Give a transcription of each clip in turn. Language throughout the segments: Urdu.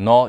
9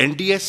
NDS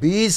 20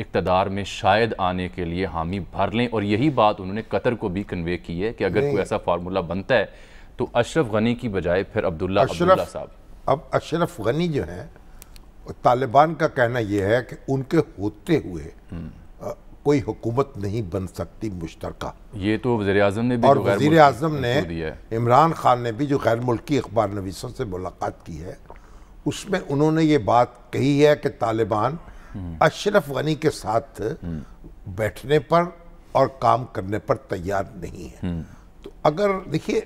اقتدار میں شاید آنے کے لیے حامی بھر لیں، اور یہی بات انہوں نے قطر کو بھی کنوے کی ہے کہ اگر کوئی ایسا فارمولہ بنتا ہے تو اشرف غنی کی بجائے پھر عبداللہ صاحب. اب اشرف غنی جو ہیں، طالبان کا کہنا یہ ہے کہ ان کے ہوتے ہوئے کوئی حکومت نہیں بن سکتی مشترکہ. یہ تو وزیر اعظم نے بھی، اور وزیر اعظم نے، عمران خان نے بھی جو غیر ملکی اخبار نویسوں سے ملاقات کی ہے، اس میں انہوں نے یہ بات کہی ہے کہ طالبان اشرف غنی کے ساتھ بیٹھنے پر اور کام کرنے پر تیار نہیں ہے. تو اگر دیکھیے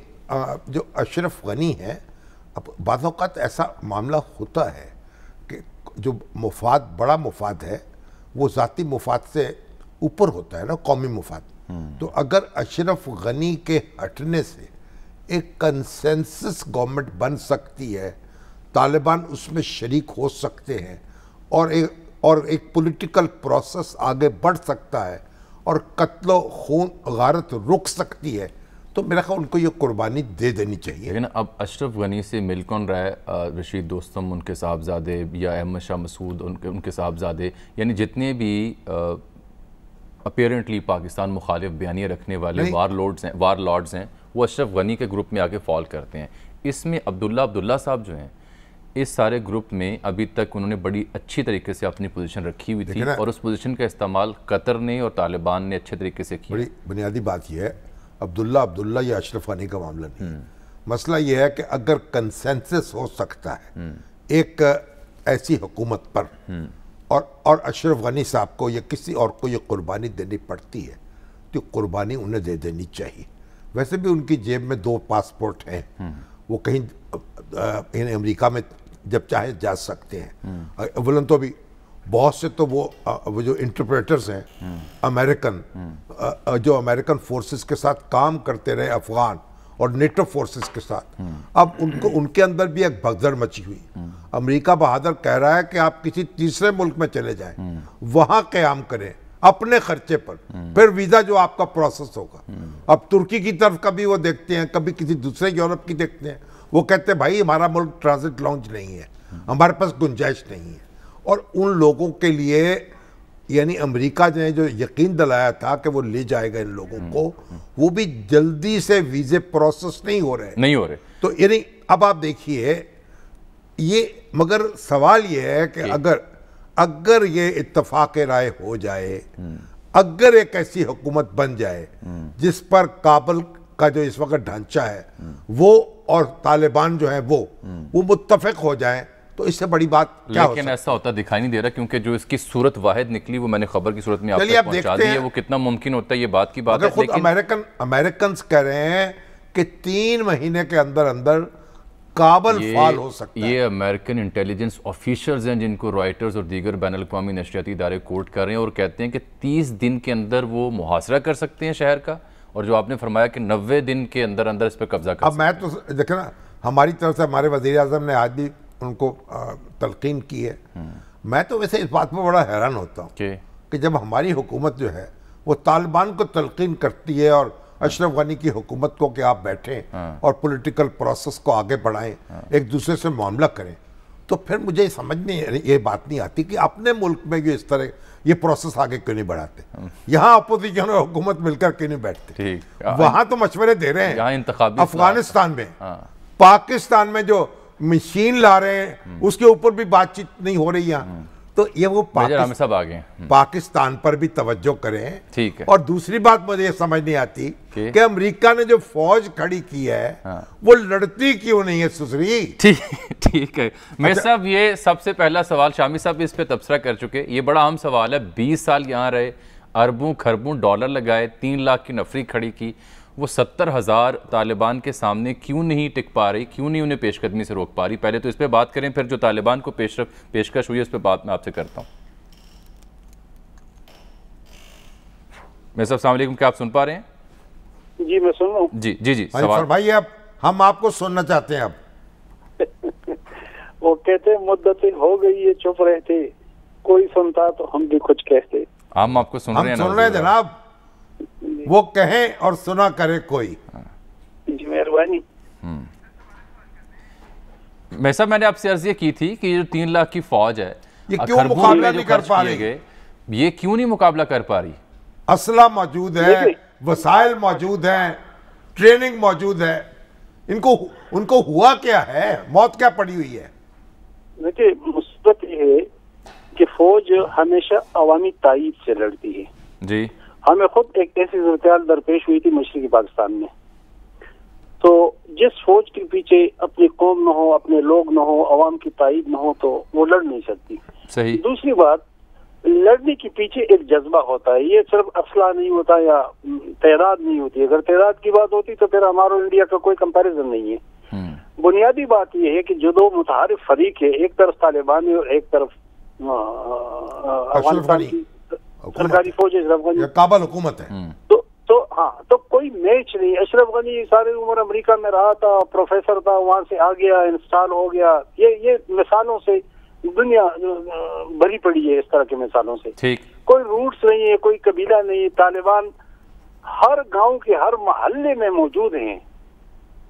جو اشرف غنی ہے، اب بعض اوقات ایسا معاملہ ہوتا ہے کہ جو مفاد، بڑا مفاد ہے، وہ ذاتی مفاد سے اوپر ہوتا ہے نا، قومی مفاد. تو اگر اشرف غنی کے ہٹنے سے ایک کنسنسس گورنمنٹ بن سکتی ہے، طالبان اس میں شریک ہو سکتے ہیں، اور ایک پولیٹیکل پروسیس آگے بڑھ سکتا ہے، اور قتل و خون غارت رک سکتی ہے، تو میرا خیال ان کو یہ قربانی دے دینی چاہیے. لیکن اب اشرف غنی سے مل کون رہا ہے رشید دوستم ان کے صاحبزادے، یا احمد شاہ مسعود ان کے صاحبزادے، یعنی جتنے بھی اپیرنٹلی پاکستان مخالف بیانیہ رکھنے والے وار لارڈز ہیں، وہ اشرف غنی کے گروپ میں آ کے فال کرتے ہیں. اس میں عبداللہ صاحب جو ہیں، اس سارے گروپ میں ابھی تک انہوں نے بڑی اچھی طریقے سے اپنی پوزیشن رکھی ہوئی تھی، اور اس پوزیشن کا استعمال قطر نے اور طالبان نے اچھے طریقے سے کیا. بڑی بنیادی بات یہ ہے، عبداللہ یا اشرف غنی کا معاملہ نہیں. مسئلہ یہ ہے کہ اگر کنسنسس ہو سکتا ہے ایک ایسی حکومت پر، اور اشرف غنی صاحب کو یا کسی اور کو یہ قربانی دینی پڑتی ہے، تو قربانی انہیں دے دینی چاہیے. ویسے بھی ان کی جیب میں 2 پاسپورٹ ہیں، وہ کہیں امریکہ میں جب چاہے جا سکتے ہیں. اولن تو بھی بہت سے تو وہ جو انٹرپریٹرز ہیں امریکن، جو امریکن فورسز کے ساتھ کام کرتے رہے، افغان اور نیٹو فورسز کے ساتھ، اب ان کے اندر بھی ایک بھگدڑ مچی ہوئی. امریکہ بہادر کہہ رہا ہے کہ آپ کسی تیسرے ملک میں چلے جائیں، وہاں قیام کریں اپنے خرچے پر، پھر ویزا جو آپ کا پروسیس ہوگا. اب ترکی کی طرف کبھی وہ دیکھتے ہیں، کبھی کسی دوسرے یورپ کی دیکھتے ہیں. وہ کہتے ہیں بھائی ہمارا ملک ٹرانزٹ لاؤنج نہیں ہے، ہمارے پاس گنجائش نہیں ہے. اور ان لوگوں کے لیے یعنی امریکہ نے جو یقین دلایا تھا کہ وہ لے جائے گا ان لوگوں کو، وہ بھی جلدی سے ویزے پروسیس نہیں ہو رہے. تو یعنی اب آپ دیکھیے یہ، مگر سوال یہ ہے کہ اگر یہ اتفاق رائے ہو جائے، اگر ایک ایسی حکومت بن جائے جس پر کابل کا جو اس وقت ڈھانچہ ہے وہ اور طالبان جو ہے وہ متفق ہو جائیں، تو اس سے بڑی بات کیا ہو سکتی ہے؟ لیکن ایسا ہوتا دکھائی نہیں دے رہا، کیونکہ جو اس کی صورت واحد نکلی وہ میں نے خبر کی صورت میں آپ تک پہنچا دی ہے. وہ کتنا ممکن ہوتا ہے یہ بات کی بات ہے. خود امریکنز کہہ رہے ہیں کہ 3 مہینے کے اندر کابل فعال ہو سکتا ہے. یہ امریکن انٹیلیجنس آفیشلز ہیں جن کو رائٹرز اور دیگر بین الاقوامی نشریاتی ادارے کوٹ کر رہے ہیں، اور کہتے ہیں کہ 30 دن کے اندر وہ محاصرہ کر سکتے ہیں شہر کا، اور جو آپ نے فرمایا کہ 90 دن کے اندر اس پہ قبضہ کر سکتے ہیں. اب میں تو دیکھیں نا، ہماری طرف سے ہمارے وزیر اعظم نے آج بھی ان کو تلقین کی ہے. میں تو ویسے اس بات میں بڑا حیران ہوتا ہوں کہ جب ہماری حکومت جو ہے وہ طالبان کو تلقین کرتی ہے اور اشرف غنی کی حکومت کو کہ آپ بیٹھیں اور پولیٹیکل پروسیس کو آگے بڑھائیں، ایک دوسرے سے معاملہ کریں، تو پھر مجھے سمجھ نہیں، یہ بات نہیں آتی کہ اپنے ملک میں جو اس طرح یہ پروسیس آگے کیوں نہیں بڑھاتے. یہاں اپوزیشن اور حکومت مل کر کیوں نہیں بیٹھتے؟ وہاں تو مشورے دے رہے ہیں. افغانستان میں، پاکستان میں جو مشین لا رہے ہیں اس کے اوپر بھی بات چیت نہیں ہو رہی یہاں. تو یہ وہ پاکستان پر بھی توجہ کریں. اور دوسری بات مجھے یہ سمجھ نہیں آتی کہ امریکہ نے جو فوج کھڑی کی ہے وہ لڑتی کیوں نہیں ہے سسری. ٹھیک ہے میں صاحب، یہ سب سے پہلا سوال شامی صاحب اس پہ تبصرہ کر چکے، یہ بڑا اہم سوال ہے. 20 سال یہاں رہے، اربوں کھربوں ڈالر لگائے، 3 لاکھ کی نفری کھڑی کی، وہ 70,000 طالبان کے سامنے کیوں نہیں ٹک پا رہی، کیوں نہیں انہیں پیش قدمی سے روک پا رہی؟ پہلے تو اس پہ بات کریں، پھر جو طالبان کو پیشکش ہوئی اس پہ بات میں آپ سے کرتا ہوں. میں صاحب السلام علیکم، کیا آپ سن پا رہے ہیں؟ جی میں سن رہا ہوں. جی سوال فرمائیے. اب ہم آپ کو سننا چاہتے ہیں. اب وہ کہتے مدت ہو گئی ہے چپ رہے تھے، کوئی سنتا تو ہم بھی کچھ کہتے. ہم آپ کو سن رہے ہیں جناب، وہ کہیں اور سنا کرے کوئی. جی مہربانی. میں نے آپ سے عرض یہ کی تھی کہ یہ جو 3 لاکھ کی فوج ہے، یہ کیوں مقابلہ نہیں کر پا رہی؟ یہ کیوں نہیں مقابلہ کر پا رہی؟ اسلحہ موجود ہے، وسائل موجود ہیں، ٹریننگ موجود ہے، ان کو ہوا کیا ہے؟ موت کیا پڑی ہوئی ہے؟ دیکھیے مثبت یہ ہے کہ فوج ہمیشہ عوامی تائید سے لڑتی ہے. جی ہمیں خود ایک ایسی صورتحال درپیش ہوئی تھی مشرقی پاکستان میں، تو جس فوج کے پیچھے اپنی قوم نہ ہو، اپنے لوگ نہ ہو، عوام کی تائید نہ ہو تو وہ لڑ نہیں سکتی. صحیح. دوسری بات، لڑنے کے پیچھے ایک جذبہ ہوتا ہے، یہ صرف اسلحہ نہیں ہوتا یا تعداد نہیں ہوتی. اگر تعداد کی بات ہوتی تو پھر ہمارا انڈیا کا کوئی کمپیریزن نہیں ہے. بنیادی بات یہ ہے کہ جو دو متحارب فریق ہے، ایک طرف طالبان ہے اور ایک طرف افغانستان کی سرکاری فوج اشرف غنی، کابل حکومت ہے. تو کوئی میچ نہیں. اشرف غنی ساری عمر امریکہ میں رہا تھا، پروفیسر تھا، وہاں سے آ گیا، انسٹال ہو گیا. یہ مثالوں سے دنیا بھری پڑی ہے، اس طرح کی مثالوں سے. کوئی روٹس نہیں ہے، کوئی قبیلہ نہیں. طالبان ہر گاؤں کے ہر محلے میں موجود ہیں،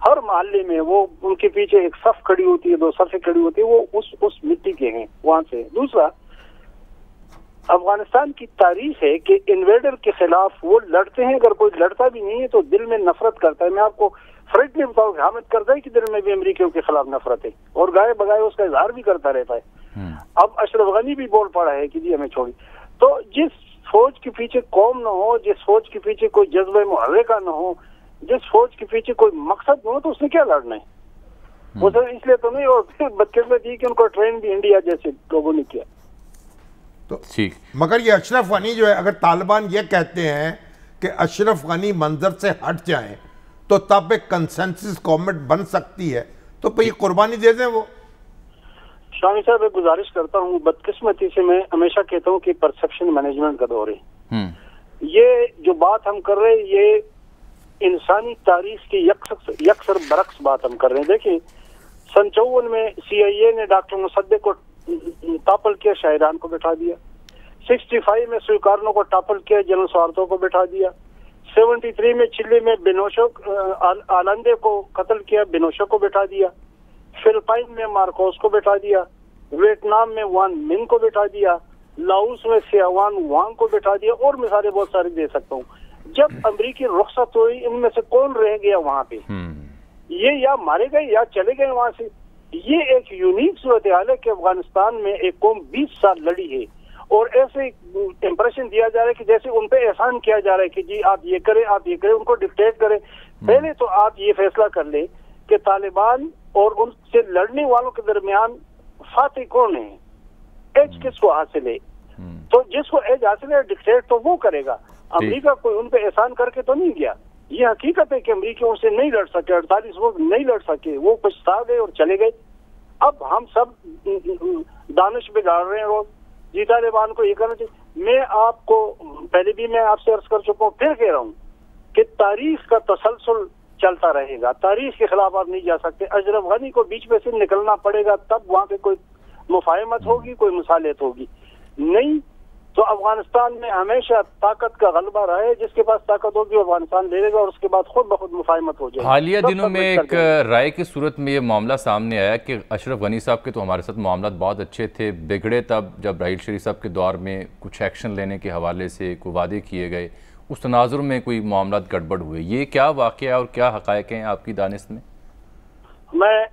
ہر محلے میں. وہ ان کے پیچھے ایک صف کھڑی ہوتی ہے، دو صفیں کھڑی ہوتی ہے، وہ اس مٹی کے ہیں وہاں سے. دوسرا، افغانستان کی تاریخ ہے کہ انویڈر کے خلاف وہ لڑتے ہیں. اگر کوئی لڑتا بھی نہیں ہے تو دل میں نفرت کرتا ہے. میں آپ کو فرینکلی بتاؤں کہ حامد کرزئی کے دل میں بھی امریکیوں کے خلاف نفرت ہے اور گائے بگائے اس کا اظہار بھی کرتا رہتا ہے. اب اشرف غنی بھی بول پڑا ہے کہ جی ہمیں چھوڑی. تو جس فوج کے پیچھے قوم نہ ہو، جس فوج کے پیچھے کوئی جذبہ محرکہ نہ ہو، جس فوج کے پیچھے کوئی مقصد نہ ہو، تو اس نے کیا لڑنا ہے؟ وہ سر اس لیے تو نہیں. اور پھر بدقسمتی ہے کہ ان کو ٹرین بھی انڈیا جیسے لوگوں نے کیا. تو مگر یہ اشرف غنی جو ہے، اگر طالبان یہ کہتے ہیں کہ اشرف غنی منظر سے ہٹ جائیں تو تب ایک کنسنسس گورنمنٹ بن سکتی ہے، تو پھر یہ قربانی دے دیں. وہ شامی صاحب ایک گزارش کرتا ہوں، بدقسمتی سے میں ہمیشہ کہتا ہوں کہ پرسپشن مینجمنٹ کا دور ہے. یہ جو بات ہم کر رہے ہیں یہ انسانی تاریخ کی یکسر برعکس بات ہم کر رہے ہیں. دیکھیں 54 میں CIA نے ڈاکٹر مصدق کو ٹاپل کیا، شاہران کو بٹھا دیا. 65 میں سویکارنو کو ٹاپل کیا، جنرل سوارتو کو بٹھا دیا. 73 میں چلی میں بینوشو آلندے کو قتل کیا، بینوشو کو بٹھا دیا. فلپائن میں مارکوس کو بٹھا دیا. ویتنام میں وان من کو بٹھا دیا. لاؤس میں سیاوان وانگ کو بٹھا دیا. اور مثالیں بہت ساری دے سکتا ہوں. جب امریکی رخصت ہوئی ان میں سے کون رہ گیا وہاں پہ؟ یہ یا مارے گئے یا چلے گئے وہاں سے. یہ ایک یونیک صورتحال ہے کہ افغانستان میں ایک قوم 20 سال لڑی ہے اور ایسے امپریشن دیا جا رہا ہے کہ جیسے ان پہ احسان کیا جا رہا ہے کہ جی آپ یہ کریں، آپ یہ کریں، ان کو ڈکٹیٹ کریں. پہلے تو آپ یہ فیصلہ کر لیں کہ طالبان اور ان سے لڑنے والوں کے درمیان فاتح کون ہے، ایج کس کو حاصل ہے. تو جس کو ایج حاصل ہے ڈکٹیٹ تو وہ کرے گا. امریکہ کوئی ان پہ احسان کر کے تو نہیں گیا. یہ حقیقت ہے کہ امریکیوں سے نہیں لڑ سکے، 48 وقت نہیں لڑ سکے، وہ پچھتا گئے اور چلے گئے. اب ہم سب دانش بگاڑ رہے ہیں روز. جی طالبان کو یہ کرنا چاہیے. میں آپ کو پہلے بھی میں آپ سے عرض کر چکا ہوں، پھر کہہ رہا ہوں کہ تاریخ کا تسلسل چلتا رہے گا. تاریخ کے خلاف آپ نہیں جا سکتے. اشرف غنی کو بیچ میں سے نکلنا پڑے گا، تب وہاں پہ کوئی مفاہمت ہوگی، کوئی مصالحت ہوگی. نہیں تو افغانستان میں ہمیشہ طاقت کا غلبہ رہا ہے. جس کے پاس طاقت ہوگی افغانستان لے لے گا اور اس کے بعد خود بخود مفاہمت ہو جائے گی. حالیہ دنوں میں ایک رائے کی صورت میں یہ معاملہ سامنے آیا کہ اشرف غنی صاحب کے تو ہمارے ساتھ معاملات بہت اچھے تھے، بگڑے تب جب راحیل شریف صاحب کے دور میں کچھ ایکشن لینے کے حوالے سے کوئی وعدے کیے گئے، اس تناظر میں کوئی معاملات گڑبڑ ہوئے. یہ کیا واقعہ اور کیا حقائق ہیں آپ کی دانست میں؟ میں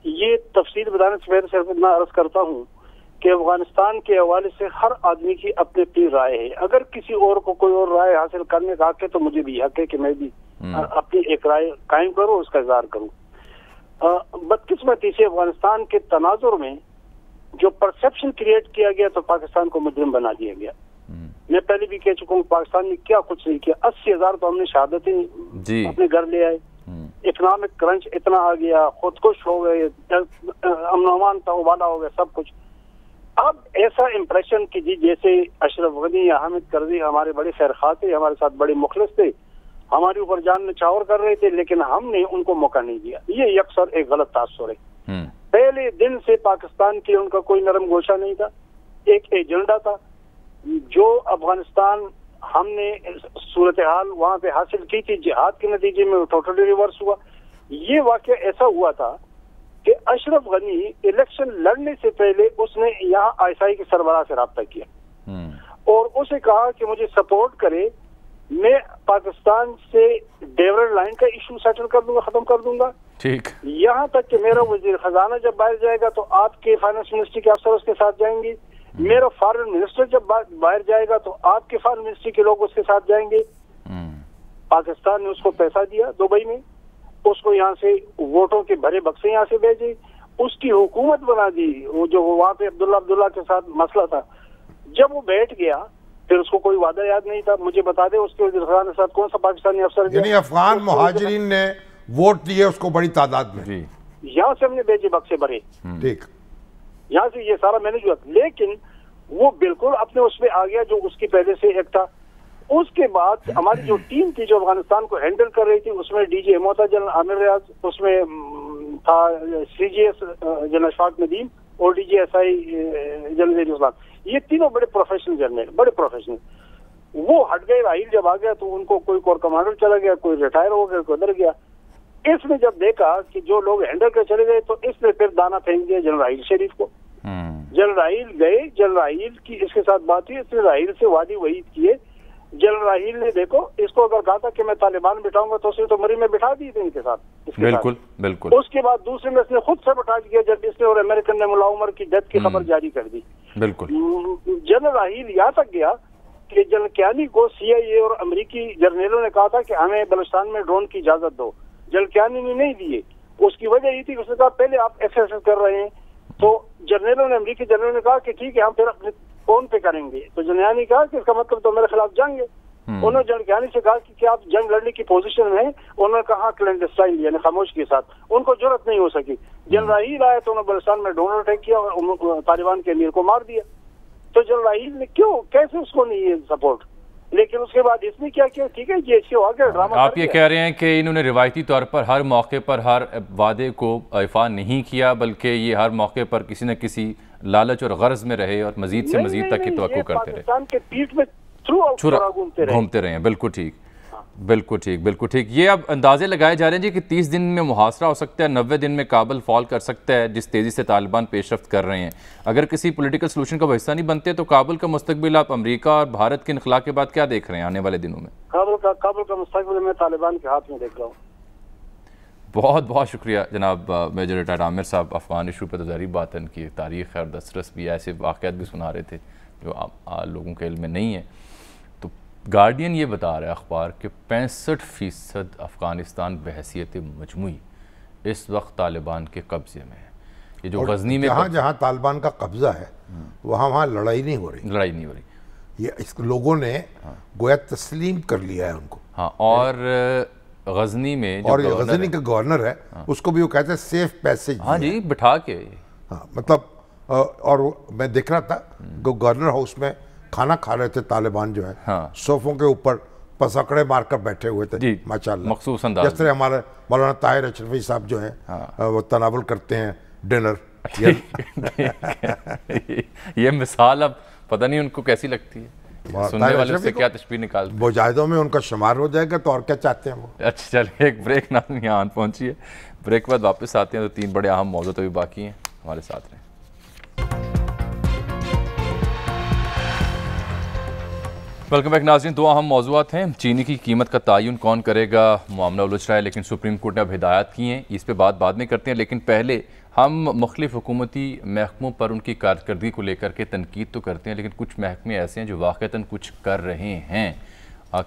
یہ تفصیل بتانے سے پہلے صرف اتنا عرض کرتا ہوں کہ افغانستان کے حوالے سے ہر آدمی کی اپنی اپنی رائے ہے. اگر کسی اور کو کوئی اور رائے حاصل کرنے کا حق ہے تو مجھے بھی حق ہے کہ میں بھی اپنی ایک رائے قائم کروں، اس کا اظہار کروں. بدقسمتی سے افغانستان کے تناظر میں جو پرسپشن کریٹ کیا گیا تو پاکستان کو مجرم بنا دیا گیا. میں پہلے بھی کہہ چکا ہوں پاکستان نے کیا کچھ نہیں کیا. 80,000 تو ہم نے شہادتیں اپنے گھر لے آئے. اکنامک کرنچ اتنا آ گیا، خودکش ہو گئے، امن و امان تہوالا ہو گیا، سب کچھ. اب ایسا امپریشن کہ جی جیسے اشرف غنی یا حامد کرزئی ہمارے بڑے خیرخواہ تھے، ہمارے ساتھ بڑے مخلص تھے، ہمارے اوپر جان نچھاور کر رہے تھے، لیکن ہم نے ان کو موقع نہیں دیا. یہ یکسر ایک غلط تاثر ہے. پہلے دن سے پاکستان کے ان کا کوئی نرم گوشہ نہیں تھا. ایک ایجنڈا تھا جو افغانستان ہم نے صورتحال وہاں پہ حاصل کی تھی، جہاد کے نتیجے میں ٹوٹلی ریورس ہوا. یہ واقعہ ایسا ہوا تھا کہ اشرف غنی الیکشن لڑنے سے پہلے اس نے یہاں ISI کے سربراہ سے رابطہ کیا اور اسے کہا کہ مجھے سپورٹ کرے، میں پاکستان سے ڈیورنٹ لائن کا ایشو سیٹل کر دوں گا، ختم کر دوں گا، ٹھیک، یہاں تک کہ میرا وزیر خزانہ جب باہر جائے گا تو آپ کے فائنانس منسٹری کے افسر اس کے ساتھ جائیں گے، میرا فارن منسٹر جب باہر جائے گا تو آپ کے فارن منسٹری کے لوگ اس کے ساتھ جائیں گے۔ پاکستان نے اس کو پیسہ دیا دبئی میں، اس کو یہاں سے ووٹوں کے بھرے بکسے یہاں سے بھیجے، اس کی حکومت بنا دی، وہ جو وہاں پہ عبداللہ کے ساتھ مسئلہ تھا، جب وہ بیٹھ گیا پھر اس کو کوئی وعدہ یاد نہیں تھا۔ مجھے بتا دے اس کے وزیر خزانہ کے ساتھ کون سا پاکستانی افسر گیا؟ یعنی افغان مہاجرین نے ووٹ دیے اس کو بڑی تعداد میں، یہاں سے ہم نے بھیجے بکسے بھرے، ٹھیک، یہاں سے یہ سارا مینج ہوا، لیکن وہ بالکل اپنے اس پہ آ گیا جو اس کی پہلے سے ایک تھا۔ اس کے بعد ہماری جو ٹیم تھی جو افغانستان کو ہینڈل کر رہی تھی، اس میں ڈی جی اموتا جنرل عامر ریاض، اس میں تھا C J S general Ashfaq Nadeem اور D G S I general Islam, یہ تینوں بڑے پروفیشنل جنرل، بڑے پروفیشنل۔ وہ ہٹ گئے، راہیل جب آ گیا تو ان کو کوئی کور کمانڈر چلا گیا، کوئی ریٹائر ہو گیا، کوئی ادھر گیا۔ اس نے جب دیکھا کہ جو لوگ ہینڈل کر چلے گئے تو اس نے پھر دانا پھینک دیا جنرل راہیل شریف کو۔ جنرل راہیل گئے، جنرل راہیل کی اس کے ساتھ بات ہوئی، اس نے راہیل سے وعدے وعید کیے۔ جنرل راہیل نے دیکھو اس کو اگر کہا تھا کہ میں طالبان بٹھاؤں گا تو اس نے تو مری میں بٹھا دی تھی ان کے ساتھ، بالکل بالکل۔ اس کے بعد دوسرے میں اس نے خود سے بٹھا دیا جب اس نے اور امریکن نے ملا عمر کی ڈیتھ کی خبر جاری کر دی۔ بالکل، جنرل راہیل یہاں تک گیا کہ جنرل کیانی کو سی آئی اے اور امریکی جرنیلوں نے کہا تھا کہ ہمیں بلوچستان میں ڈرون کی اجازت دو، جنرل کیانی نے نہیں دیے۔ اس کی وجہ یہ تھی کہ اس نے کہا پہلے آپ ایکسرسائز کر رہے ہیں، تو جرنیلوں نے، امریکی جرنیلوں نے کہا کہ ٹھیک ہے ہم پھر اپنے فون پہ کریں گے، تو جنرل نے کہا کہ اس کا مطلب تو میرے خلاف جنگ ہے۔ انہوں نے جنرل کیانی سے کہا کہ کیا آپ جنگ لڑنے کی پوزیشن میں ہیں؟ انہوں نے کہا کلینڈسٹائن، یعنی خاموش کے ساتھ، ان کو جرأت نہیں ہو سکی۔ جنرل راہیل آئے تو انہوں نے بلوچستان میں ڈرون اٹیک کیا اور طالبان کے امیر کو مار دیا۔ تو جنرل راہیل نے کیوں، کیسے اس کو نہیں سپورٹ؟ لیکن اس کے بعد اس نے کیا کیا؟ ٹھیک ہے جی ایس ہو گیا ڈرامہ۔ آپ یہ کہہ رہے ہیں کہ انہوں نے روایتی طور پر ہر موقع پر ہر وعدے کو ایفا نہیں کیا، بلکہ یہ ہر موقع پر کسی نہ کسی لالچ اور غرض میں رہے اور مزید سے مزید تک کی توقع کرتے رہے، پاکستان کے پیٹ میں گھومتے رہے ہیں۔ بالکل ٹھیک، بالکل ٹھیک، بالکل ٹھیک۔ یہ اب اندازے لگائے جا رہے ہیں جی کہ 30 دن میں محاصرہ ہو سکتا ہے، 90 دن میں کابل فال کر سکتا ہے، جس تیزی سے طالبان پیش رفت کر رہے ہیں۔ اگر کسی پولیٹیکل سلوشن کا وہ حصہ نہیں بنتے تو کابل کا مستقبل آپ امریکہ اور بھارت کے انخلاء کے بعد کیا دیکھ رہے ہیں آنے والے دنوں میں؟ کابل کا مستقبل میں طالبان کے ہاتھ میں دیکھ رہا ہوں۔ بہت بہت شکریہ جناب میجر ریٹائرڈ عامر صاحب۔ افغان ایشو پہ تو ظاہری بات ہے، ان کی تاریخ اور دسترس بھی، ایسے واقعات بھی سنا رہے تھے جو لوگوں کے علم میں نہیں ہے۔ تو گارڈین یہ بتا رہا ہے اخبار کہ 65% افغانستان بحیثیت مجموعی اس وقت طالبان کے قبضے میں ہے۔ یہ جو غزنی میں جہاں طالبان کا قبضہ ہے وہاں لڑائی نہیں ہو رہی، یہ اس لوگوں نے گویا تسلیم کر لیا ہے ان کو۔ ہاں، اور غزنی میں اور غزنی کا گورنر ہے اس کو بھی وہ کہتے ہیں سیف پیسیج۔ ہاں جی، بٹھا کے، ہاں مطلب، اور میں دیکھ رہا تھا کہ گورنر ہاؤس میں کھانا کھا رہے تھے طالبان جو ہے، صوفوں کے اوپر پسکڑے مار کر بیٹھے ہوئے تھے، ماشاءاللہ، مخصوص انداز، جس طرح ہمارے مولانا طاہر اشرفی صاحب جو ہیں وہ تناول کرتے ہیں ڈنر۔ یہ مثال اب پتہ نہیں ان کو کیسی لگتی ہے، سننے والے سے کیا تشبیہ نکالتے ہیں۔ مجاہدوں میں ان کا شمار ہو جائے گا تو اور کیا چاہتے ہیں وہ۔ اچھا چلیں ایک بریک ناظرین یہاں پہنچی ہے، بریک کے بعد واپس آتے ہیں تو 3 بڑے اہم موضوع تو بھی باقی ہیں، ہمارے ساتھ رہیں۔ ویلکم بیک ناظرین، 2 اہم موضوعات ہیں۔ چینی کی قیمت کا تعین کون کرے گا، معاملہ الجھ رہا ہے، لیکن سپریم کورٹ نے اب ہدایات کی ہیں، اس پہ بات بعد میں کرتے ہیں، لیکن پہلے ہم مختلف حکومتی محکموں پر ان کی کارکردگی کو لے کر کے تنقید تو کرتے ہیں، لیکن کچھ محکمے ایسے ہیں جو واقعتاً کچھ کر رہے ہیں۔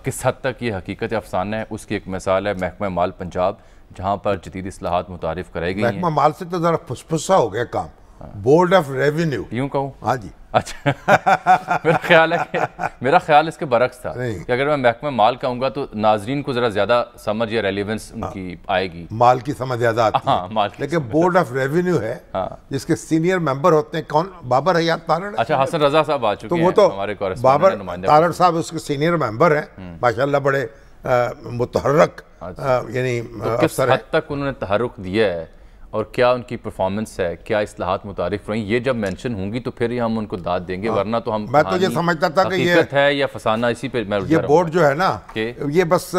کس حد تک یہ حقیقت افسانہ ہے، اس کی ایک مثال ہے محکمہ مال پنجاب، جہاں پر جدید اصلاحات متعارف کرائی گئی ہیں۔ محکمہ مال سے تو ذرا پھسپھسا ہو گیا کام، بورڈ آف ریونیو، یوں کہوں؟ ہاں جی، اچھا میرا خیال اس کے برعکس تھا کہ اگر میں محکمہ مال کہوں گا تو ناظرین کو ذرا زیادہ سمجھ یا ریلیونس ان کی آئے گی، مال کی سمجھ زیادہ آتی ہے، لیکن بورڈ آف ریونیو ہے جس کے سینئر ممبر ہوتے ہیں کون؟ بابر حیات تارڑ۔ اچھا، حسن رضا صاحب آ چکے ہیں، وہ تو ہمارے بابر تارڑ صاحب اس کے سینئر ممبر ہیں، ماشاءاللہ بڑے متحرک یعنی کس حد تک انہوں نے تحرک دیا ہے اور کیا ان کی پرفارمنس ہے، کیا اصلاحات متعارف رہیں، یہ جب مینشن ہوں گی تو پھر ہی ہم ان کو داد دیں گے، ورنہ تو ہم میں تو یہ سمجھتا تھا کہ حقیقت ہے یا فسانہ، اسی پہ میں یہ بورڈ جو ہے نا یہ بس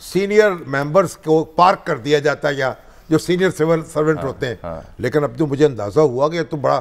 سینئر ممبرز کو پارک کر دیا جاتا ہے یا جو سینئر سیول سرونٹ ہوتے ہیں، لیکن اب تو مجھے اندازہ ہوا کہ یہ تو بڑا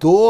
2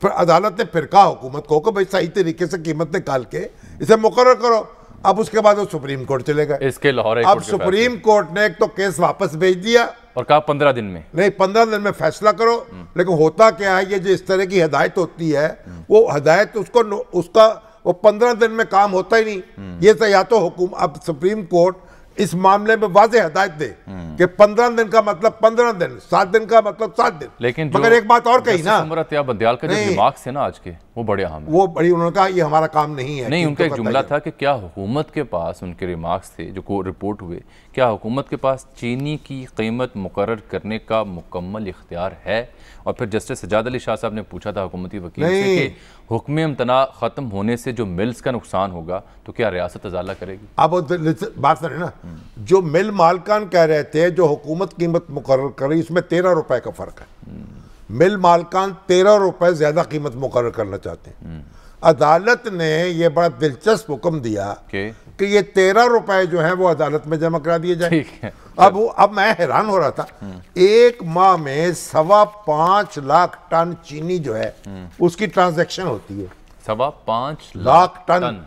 پھر عدالت نے پھر کہا حکومت کو کہ بھائی صحیح طریقے سے قیمت نکال کے اسے مقرر کرو. اب اس کے بعد وہ سپریم کورٹ چلے گئے. اس کے لاہور اب سپریم کورٹ نے ایک تو کیس واپس بھیج دیا اور کہا 15 دن میں نہیں 15 دن میں فیصلہ کرو. لیکن ہوتا کیا ہے یہ جو اس طرح کی ہدایت ہوتی ہے وہ ہدایت اس کا وہ 15 دن میں کام ہوتا ہی نہیں. یہ تو یا تو اب سپریم کورٹ اس معاملے میں واضح ہدایت دے کہ 15 دن کا مطلب 15 دن، 7 دن کا مطلب 7 دن. لیکن مگر ایک بات اور کہی نا، عمرتیاب بندیال کا جو ریمارکس ہے نا آج کے وہ بڑے اہم ہیں. وہ بڑی انہوں نے کہا یہ ہمارا کام نہیں ہے. نہیں ان کا ایک جملہ تھا کہ کیا حکومت کے پاس، ان کے ریمارکس تھے جو رپورٹ ہوئے، کیا حکومت کے پاس چینی کی قیمت مقرر کرنے کا مکمل اختیار ہے؟ اور پھر جسٹس سجاد علی شاہ صاحب نے پوچھا تھا حکومتی وکیل سے کہ حکم امتناع ختم ہونے سے جو ملز کا نقصان ہوگا تو کیا ریاست ازالہ کرے گی؟ اب بات سنیں نا، جو مل مالکان کہہ رہے تھے جو حکومت قیمت مقرر کری اس میں 13 روپے کا فرق ہے. مل مالکان 13 روپے زیادہ قیمت مقرر کرنا چاہتے ہیں. عدالت نے یہ بڑا دلچسپ حکم دیا کہ یہ 13 روپے جو ہیں وہ عدالت میں جمع کرا دیے جائیں. اب میں حیران ہو رہا تھا، ایک ماہ میں 5.25 لاکھ ٹن چینی جو ہے اس کی ٹرانزیکشن ہوتی ہے. 5.25 لاکھ ٹن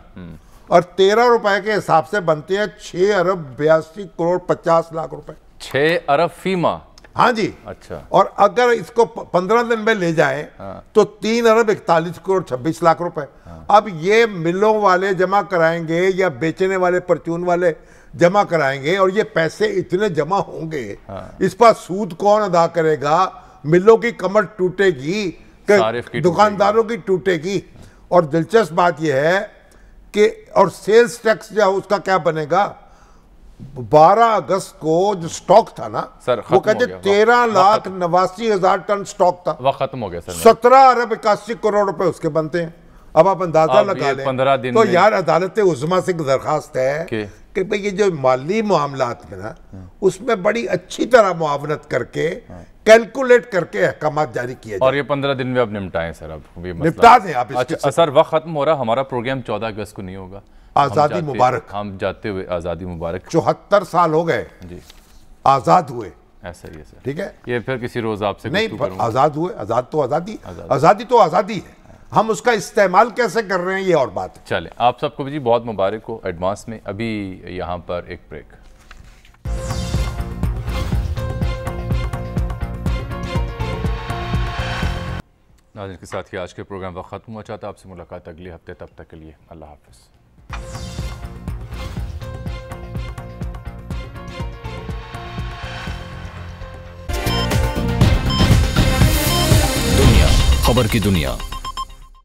اور 13 روپے کے حساب سے بنتے ہیں 6 ارب 82 کروڑ 50 لاکھ روپے. 6 ارب فی ماہ؟ ہاں جی. اچھا. اور اگر اس کو 15 دن میں لے جائیں تو 3 ارب 41 کروڑ 26 لاکھ روپے. اب یہ ملوں والے جمع کرائیں گے یا بیچنے والے پرچون والے جمع کرائیں گے اور یہ پیسے اتنے جمع ہوں گے، اس پر سود کون ادا کرے گا؟ ملوں کی کمر ٹوٹے گی، دکانداروں کی ٹوٹے گی. اور دلچسپ بات یہ ہے کہ اور سیلز ٹیکس جو اس کا کیا بنے گا؟ 12 اگست کو جو سٹاک تھا نا وہ کہتے 13,89,000 ٹن سٹاک تھا، وہ ختم ہو گیا سر. 17 ارب 81 کروڑ روپے اس کے بنتے ہیں. اب آپ اندازہ لگا لیں. تو یار عدالت عظمیٰ سے درخواست ہے کہ بھئی یہ جو مالی معاملات میں نا اس میں بڑی اچھی طرح معاونت کر کے کیلکولیٹ کر کے احکامات جاری کیا جائے. اور یہ 15 دن میں اب نمٹائیں سر. اب نپٹا دیں آپ. اچھا سر وقت ختم ہو رہا، ہمارا پروگرام 14 اگست کو نہیں ہوگا. آزادی مبارک. ہم جاتے ہوئے آزادی مبارک. 74 سال ہو گئے جی آزاد ہوئے. ایسا ہی ہے سر. ٹھیک ہے، یہ پھر کسی روز آپ سے نہیں آزاد ہوئے. آزاد تو آزادی، آزادی تو آزادی ہے. ہم اس کا استعمال کیسے کر رہے ہیں یہ اور بات ہے. چلیں آپ سب کو بھی جی بہت مبارک ہو ایڈوانس میں. ابھی یہاں پر ایک بریک. ناظرین کے ساتھ ہی آج کے پروگرام وقت ختم ہوا. چاہتا آپ سے ملاقات اگلے ہفتے، تب تک کے لیے اللہ حافظ. دنیا خبر کی دنیا